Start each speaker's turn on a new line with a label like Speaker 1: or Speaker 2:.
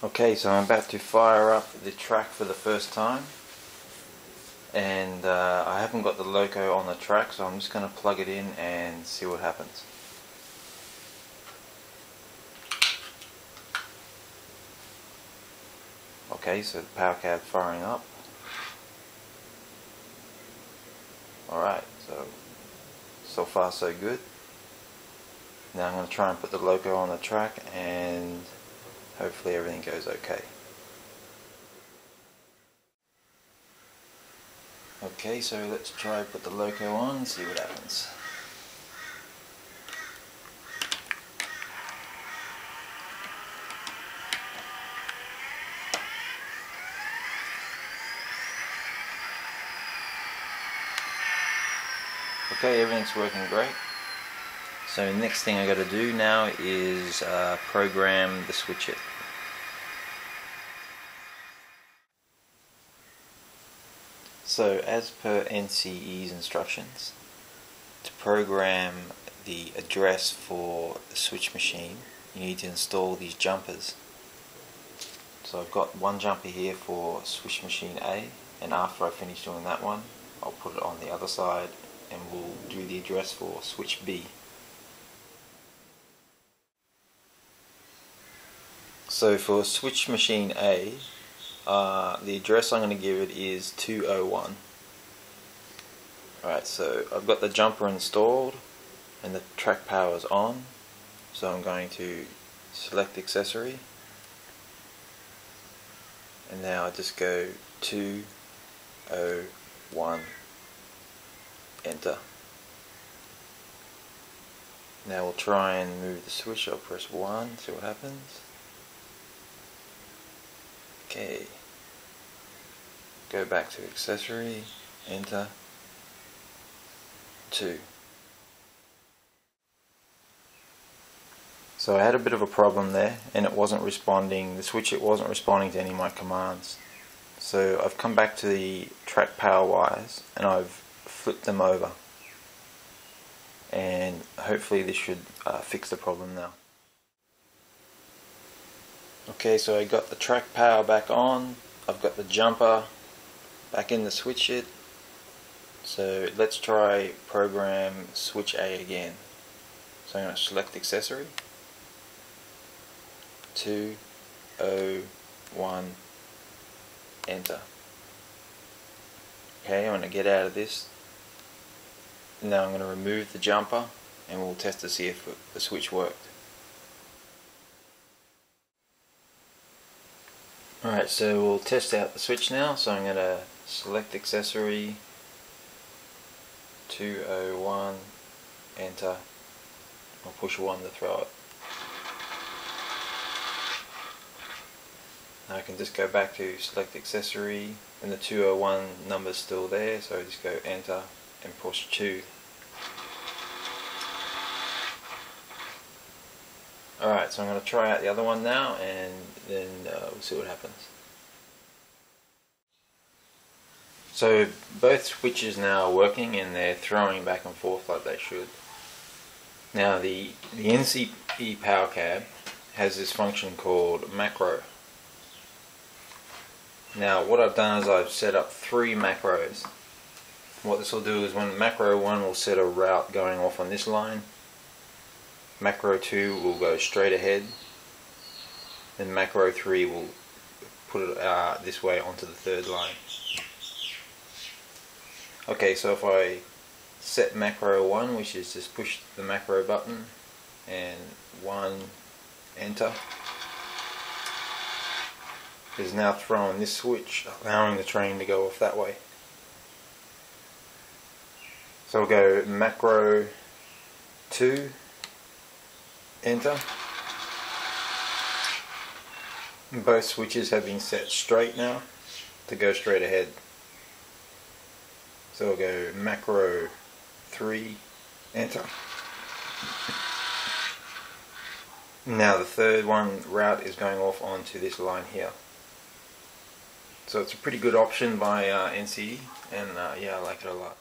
Speaker 1: Okay, so I'm about to fire up the track for the first time, and I haven't got the loco on the track, so I'm just going to plug it in and see what happens. Okay, so the Powercab firing up. Alright, so far so good. Now I'm going to try and put the loco on the track and hopefully everything goes okay. Okay, so let's try put the loco on and see what happens. Okay, everything's working great. So the next thing I got to do now is program the switch it. So as per NCE's instructions, to program the address for the switch machine, you need to install these jumpers. So I've got one jumper here for switch machine A, and after I finish doing that one, I'll put it on the other side and we'll do the address for switch B. So for switch machine A, the address I'm going to give it is 201. Alright, so I've got the jumper installed and the track power is on, so I'm going to select accessory, and now I just go 201, enter. Now we'll try and move the switch. I'll press 1, see what happens. Okay, go back to accessory, enter, 2. So I had a bit of a problem there, and it wasn't responding, the switch wasn't responding to any of my commands. So I've come back to the track power wires and I've flipped them over, and hopefully this should fix the problem now. Okay, so I got the track power back on, I've got the jumper back in the switch it. So let's try program switch A again. So I'm going to select accessory, 201, enter. Okay, I'm going to get out of this. Now I'm going to remove the jumper and we'll test to see if the switch worked. Alright, so we'll test out the switch now. So I'm going to select accessory, 201, enter. I'll push 1 to throw it. Now I can just go back to select accessory, and the 201 number's still there, so I just go enter and push 2. Alright, so I'm going to try out the other one now, and then we'll see what happens. So both switches now are working and they're throwing back and forth like they should. Now the NCE Powercab has this function called macro. Now what I've done is I've set up 3 macros. What this will do is when macro 1 will set a route going off on this line, macro 2 will go straight ahead, then macro 3 will put it this way onto the 3rd line. Okay, so if I set macro 1, which is just push the macro button, and 1, enter, is now throwing this switch, allowing the train to go off that way. So we'll go macro 2, enter. Both switches have been set straight now to go straight ahead. So we'll go macro 3, enter. Now the 3rd one route is going off onto this line here. So it's a pretty good option by NCE, and yeah, I like it a lot.